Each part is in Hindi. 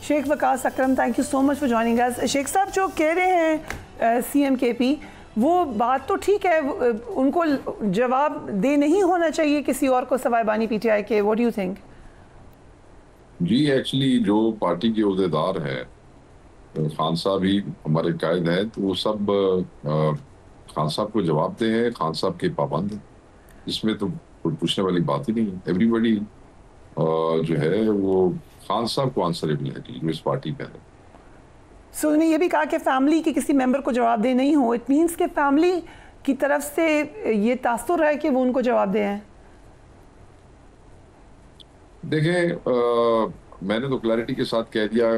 Sheikh Waqas Akram, thank you so much for joining us. Sheikh साहब जो कह रहे हैं CMKP, वो बात तो ठीक है, उनको जवाब दे नहीं होना चाहिए किसी और को सवाए बानी PTI के। What do you think? जी एक्चुअली जो पार्टी के अहदेदार है, खान साहब ही हमारे कायद हैं, तो वो सब खान साहब को जवाब दे हैं, खान साहब के पाबंद हैं। इसमें तो कोई पूछने वाली बात ही नहीं है। एवरीबडी जो है वो खान साहब को आंसरेबल है जो इस पार्टी का है। सो उन्होंने ये भी कहा कि फैमिली के किसी मेंबर को जवाबदेह नहीं हो। इट मीन्स कि फैमिली की तरफ से ये तासुर है कि वो उनको जवाबदेह हैं। देखें, मैंने तो क्लैरिटी के साथ कह दिया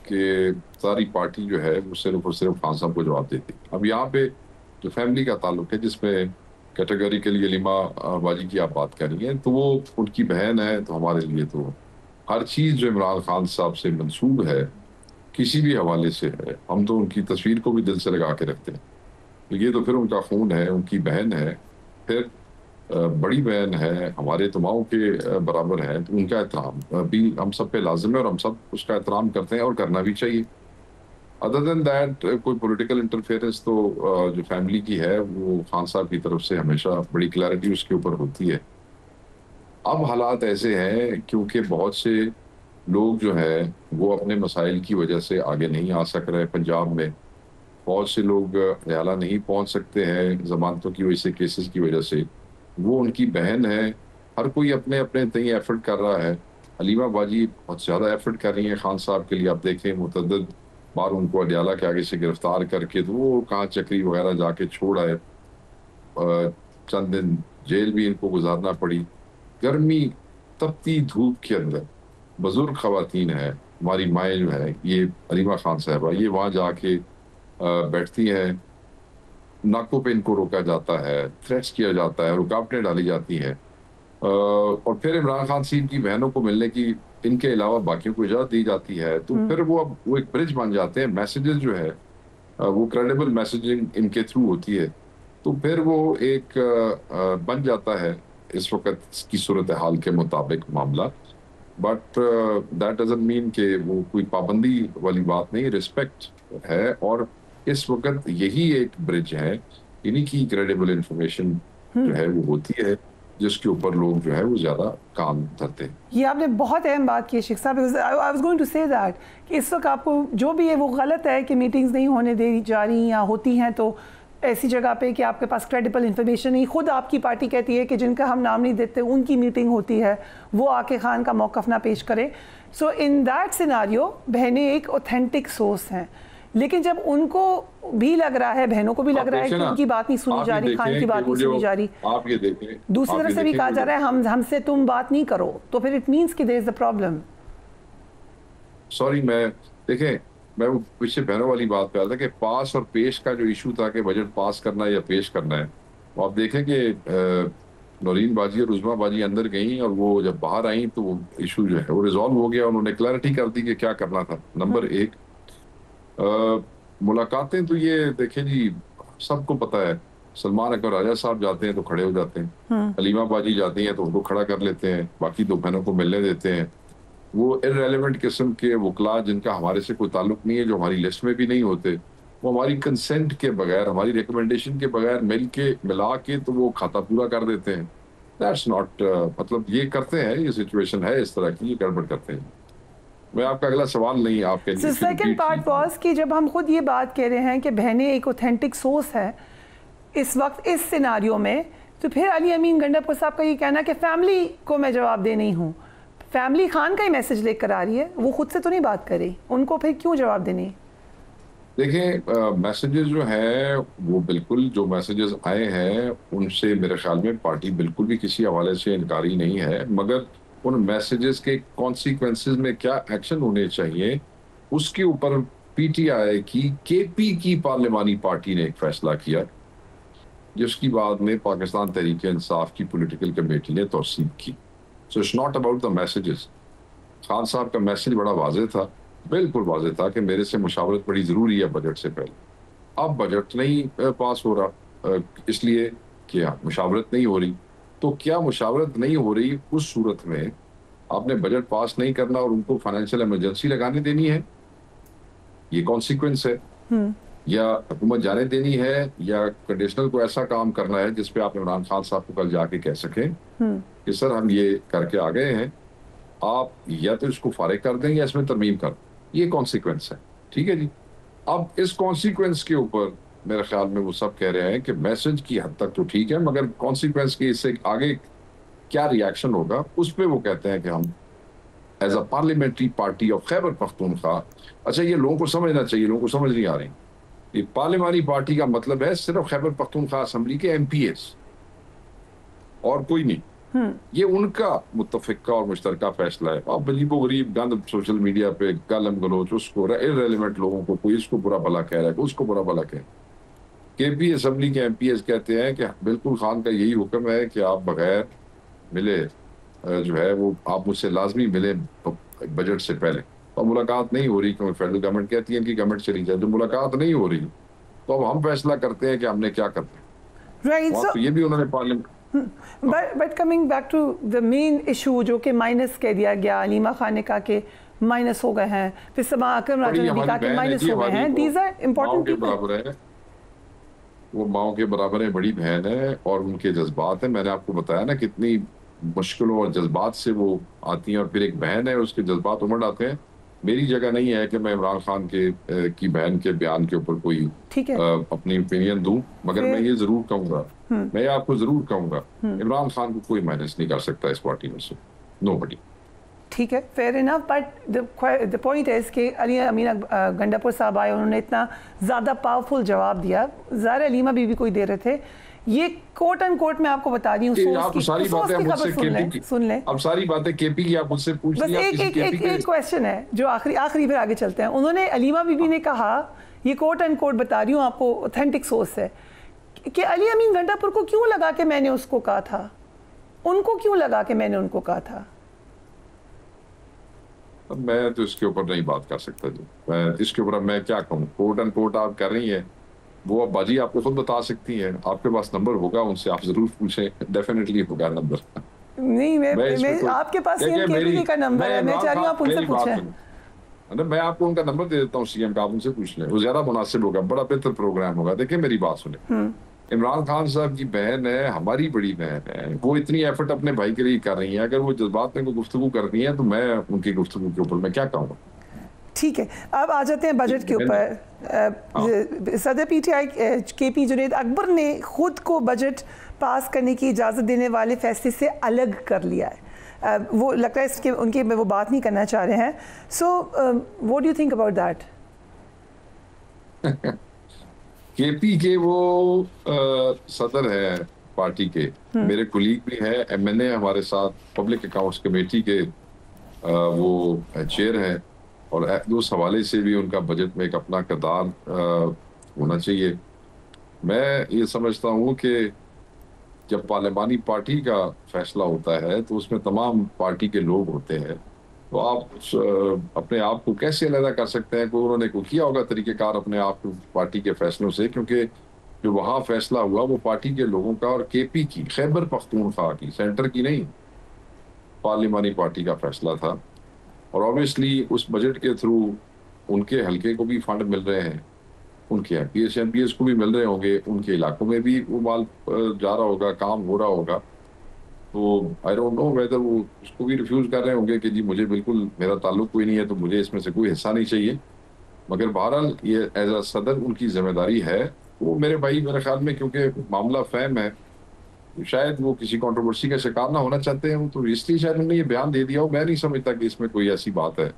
कि सारी पार्टी जो है वो सिर्फ और सिर्फ खान साहब को जवाब देती है। अब यहाँ पे जो फैमिली का ताल्लुक है, जिसमें कैटेगरिकली अलीमा बाजी की आप बात कर रही हैं, तो वो उनकी बहन है, तो हमारे लिए तो हर चीज जो इमरान खान साहब से मंसूब है, किसी भी हवाले से है, हम तो उनकी तस्वीर को भी दिल से लगा के रखते हैं। तो ये तो फिर उनका खून है, उनकी बहन है, फिर बड़ी बहन है, हमारे तो माओ के बराबर है, तो उनका एहतराम भी हम सब पे लाजिम है और हम सब उसका एहतराम करते हैं और करना भी चाहिए। अदर देन दैट कोई पॉलिटिकल इंटरफेरेंस तो जो फैमिली की है वो खान साहब की तरफ से हमेशा बड़ी क्लैरिटी उसके ऊपर होती है। अब हालात ऐसे हैं क्योंकि बहुत से लोग जो है वो अपने मसाइल की वजह से आगे नहीं आ सक रहे। पंजाब में बहुत से लोग हरियाणा नहीं पहुंच सकते हैं जमानतों की वजह से, केसेस की वजह से। वो उनकी बहन है, हर कोई अपने अपने तय एफर्ट कर रहा है। हलीमा बाजी बहुत ज़्यादा एफर्ट कर रही हैं खान साहब के लिए। आप देखें मुतअद्दिद बार उनको अडियाला के आगे से गिरफ्तार करके तो वो कहाँ चक्री वगैरह जाके छोड़ आए। चंद दिन जेल भी इनको गुजारना पड़ी, गर्मी तपती धूप के अंदर। बुजुर्ग खवातीन है, हमारी माएँ जो है ये हलीमा खान साहबा, ये वहाँ जाके बैठती हैं, नाकों पे इनको रोका जाता है, थ्रेट्स किया जाता है, रुकावटें डाली जाती हैं। और फिर इमरान खान साहब की बहनों को मिलने की इनके अलावा बाकियों को इजाज़त दी जाती है। तो फिर वो अब वो एक ब्रिज बन जाते हैं। मैसेजेस जो है वो क्रेडिबल मैसेजिंग इनके थ्रू होती है, तो फिर वो एक बन जाता है इस वक़्त की सूरत हाल के मुताबिक मामला। बट दैट डज़न्ट मीन कि वो कोई पाबंदी वाली बात नहीं, रिस्पेक्ट है। और इस वक़्त यही एक ब्रिज है, इन्हीं की क्रेडिबल इंफॉर्मेशन जो है वो होती है, जिसके ऊपर लोग जो है वो ज़्यादा काम करते हैं। ये आपने बहुत अहम बात की है शेख साहब। I was going to say that कि इस वक्त आपको जो भी है वो गलत है कि मीटिंग्स नहीं होने दे जा रही या होती हैं तो ऐसी जगह पे कि आपके पास क्रेडिबल इन्फॉर्मेशन नहीं। खुद आपकी पार्टी कहती है कि जिनका हम नाम नहीं देते उनकी मीटिंग होती है, वो आके खान का मौक़िफ़ ना पेश करें। सो इन दैट सिनारियो बहनें एक ऑथेंटिक सोर्स हैं, लेकिन जब उनको भी लग रहा है, बहनों को भी लग रहा है कि उनकी बात नहीं सुनी जा रही, खान की बात नहीं सुनी जा रही, आप ये देखें, दूसरी तरफ से भी कहा जा रहा है हमसे तुम बात नहीं करो, तो फिर इट मीन्स कि there is the problem. Sorry, मैं वो पीछे बहनों वाली बात कर रहा था कि पास और पेश का जो इशू था कि बजट पास करना है या पेश करना है। तो आप देखें कि नौरीन बाजी और उज़मा बाजी अंदर गई और वो जब बाहर आई तो वो इशू जो है वो रिजॉल्व हो गया। उन्होंने क्लैरिटी कर दी कि क्या करना था। नंबर एक, मुलाकातें तो ये देखें जी, सबको पता है। सलमान अकबर राजा साहब जाते हैं तो खड़े हो जाते हैं, हलीमा बाजी जाती हैं तो उनको खड़ा कर लेते हैं, बाकी दो बहनों को मिलने देते हैं। वो इररेलेवेंट किस्म के वकला जिनका हमारे से कोई ताल्लुक नहीं है, जो हमारी लिस्ट में भी नहीं होते, वो हमारी कंसेंट के बगैर, हमारी रिकमेंडेशन के बगैर मिला के तो वो खाता पूरा कर देते हैं। दैट्स नॉट मतलब ये करते हैं, ये सिचुएशन है इस तरह की, ये गड़बड़ करते हैं। मैं आपका अगला सवाल नहीं, आपके सेकंड पार्ट वाज कि जब हम खुद ये बात कह रहे हैं कि बहनें एक ऑथेंटिक सोर्स है इस वक्त इस सिनारियो में, तो फिर अली अमीन गंडापुर साहब का ये कहना कि फैमिली को मैं जवाब दे नहीं हूँ, फैमिली खान का ही मैसेज लेकर आ रही है, वो खुद से तो नहीं बात कर रही, उनको फिर क्यों जवाब देनी? देखें, मैसेजेस जो हैं वो बिल्कुल, जो मैसेजेस आए हैं उनसे मेरे ख्याल में पार्टी बिल्कुल भी किसी हवाले से इनकारी नहीं है, मगर उन मैसेजेस के कॉन्सिक्वेंसेस में क्या एक्शन होने चाहिए उसके ऊपर पीटीआई की केपी की पार्लिमानी पार्टी ने एक फैसला किया, जिसकी बाद में पाकिस्तान तहरीक इंसाफ की पॉलिटिकल कमेटी ने तौसीब की। So it's not about the messages. Khan साहब का मैसेज बड़ा वाज़ेह था, बिल्कुल वाज़ेह था कि मेरे से मुशावरत बड़ी ज़रूरी है बजट से पहले। अब बजट नहीं पास हो रहा, इसलिए कि मुशावरत नहीं हो रही। तो क्या मुशावरत नहीं हो रही, उस सूरत में आपने बजट पास नहीं करना और उनको फाइनेंशियल इमरजेंसी लगाने देनी है, ये कॉन्सिक्वेंस है। या हुकूमत जाने देनी है, या कंडीशनल को ऐसा काम करना है जिसपे आप इमरान खान साहब को कल जाके कह सकें कि सर हम ये करके आ गए हैं, आप या तो इसको फारिग कर दें या इसमें तरमीम कर दें। ये कॉन्सिक्वेंस है, ठीक है जी। अब इस कॉन्सिक्वेंस के ऊपर मेरे ख्याल में वो सब कह रहे हैं कि मैसेज की हद तक तो ठीक है, मगर कॉन्सिक्वेंस के इससे आगे क्या रिएक्शन होगा उस पर वो कहते हैं कि हम as a parliamentary party of Khyber Pakhtunkhwa. अच्छा, ये लोगों को समझना चाहिए, लोगों को समझ नहीं आ रही। ये पार्लियामानी पार्टी का मतलब है सिर्फ खैबर पख्तूनख्वा असेंबली के MPs और कोई नहीं। ये उनका मुत्तफिका और मुश्तरका फैसला है। अब अजीबो गरीब गंद सोशल मीडिया पे गालम गलोच, उसको इररेलेवेंट लोगों को कोई इसको बुरा भला कह रहा है, कोई उसको बुरा भला कह रहा है। KP असेंबली के MPs कहते हैं कि बिल्कुल खान का यही हुक्म है कि आप बगैर मिले जो है वो आप मुझसे लाजमी मिले बजट से पहले। तो मुलाकात नहीं हो रही क्योंकि फेडरल गवर्नमेंट कहती है कि गवर्नमेंट चली जाए, तो मुलाकात नहीं हो रही, तो अब हम फैसला करते हैं कि हमने क्या करना है। राइट, तो ये भी उन्होंने parliament. But coming back to the main issue जो कि माइनस कह दिया गया, अलीमा खान ने कहा कि माइनस हो गए हैं, फिर समा अकरम राजा ने भी कहा कि माइनस हो गए हैं। These are important people. वो माओ के बराबर है, बड़ी बहन है, और उनके जज्बात हैं। मैंने आपको बताया ना कितनी मुश्किलों और जज्बात से वो आती हैं, और फिर एक बहन है उसके जज्बात उमड़ आते हैं। मेरी जगह नहीं है कि मैं इमरान खान की बहन के बयान के ऊपर कोई अपनी ओपिनियन दूं, मगर मैं ये जरूर कहूंगा, मैं आपको जरूर कहूंगा, इमरान खान को कोई मैनेज नहीं कर सकता इस पार्टी में से, नोबडी। ठीक है, fair enough, but the point है कि अली अमीना गंडापुर साहब आए, उन्होंने इतना ज़्यादा पावरफुल जवाब दिया। ज़ाहिर अलीमा बीबी कोई दे रहे थे। ये कोट एंड कोट मैं आपको बता रही हूँ, सारी बातें मुझसे सुन लें। अब सारी बातें KP की आप मुझसे पूछ बस एक क्वेश्चन है जो आखिरी फिर आगे चलते हैं। उन्होंने अलीमा बीबी ने कहा, ये कोट एंड कोट बता रही हूँ आपको, ऑथेंटिक सोर्स है, कि अली अमीन गंडापुर को क्यों लगा कि मैंने उसको कहा था, उनको क्यों लगा कि मैंने उनको कहा था। मैं तो इसके ऊपर नहीं बात कर सकता जी, मैं इसके ऊपर मैं क्या कहूँ। कोट एंड कोट आप कर रही हैं, वो अब बाजी आपको खुद बता सकती हैं। आपके पास नंबर होगा, उनसे आप जरूर पूछें, डेफिनेटली होगा नंबर। नहीं, मैं आपके पास CM का नंबर है, मैं चाह रही हूँ आप उनसे पूछें। मैं आपको उनका नंबर दे देता हूँ CM का, आप उनसे पूछ लें, वो ज्यादा मुनासिब होगा, बड़ा बेहतर प्रोग्राम होगा। देखिए मेरी बात सुने, इमरान खान साहब की बहन है, हमारी बड़ी बहन है, वो इतनी एफर्ट अपने भाई के लिए कर रही है। अगर वो जज्बात में कोई गुफ्तगू करनी है तो मैं उनकी गुफ्तगू के ऊपर मैं क्या कहूँगा। ठीक है, अब आ जाते हैं बजट के ऊपर। सदर PTI KP जुनैद अकबर ने खुद को बजट पास करने की इजाज़त देने वाले फैसले से अलग कर लिया है। वो लगता है इसके उनके वो बात नहीं करना चाह रहे हैं। So what do you think about that. KP के वो सदर है पार्टी के, मेरे कुलीग भी है, MNA हमारे साथ, पब्लिक अकाउंट्स कमेटी के वो चेयर है, और उस हवाले से भी उनका बजट में एक अपना किरदार होना चाहिए। मैं ये समझता हूँ कि जब पार्लियामानी पार्टी का फैसला होता है तो उसमें तमाम पार्टी के लोग होते हैं, तो आप अपने आप को कैसे अलग कर सकते हैं। कोई उन्होंने को किया होगा तरीक़ेकार अपने आप को पार्टी के फैसलों से, क्योंकि जो वहाँ फैसला हुआ वो पार्टी के लोगों का और KP की, खैबर पख्तूनख्वा की, सेंटर की नहीं, पार्लियामानी पार्टी का फैसला था। और ऑब्वियसली उस बजट के थ्रू उनके हलके को भी फंड मिल रहे हैं, उनके MPs को भी मिल रहे होंगे, उनके इलाकों में भी वो माल जा रहा होगा, काम हो रहा होगा। तो आई डोंट नो वेदर वो उसको भी रिफ्यूज कर रहे होंगे कि जी मुझे बिल्कुल मेरा ताल्लुक कोई नहीं है, तो मुझे इसमें से कोई हिस्सा नहीं चाहिए। मगर बहरहाल ये एज अ सदर उनकी जिम्मेदारी है। वो मेरे भाई मेरे ख्याल में, क्योंकि मामला फैम है, शायद वो किसी कंट्रोवर्सी का शिकार ना होना चाहते हैं, तो इसलिए शायद उन्होंने ये बयान दे दिया हो। मैं नहीं समझता कि इसमें कोई ऐसी बात है।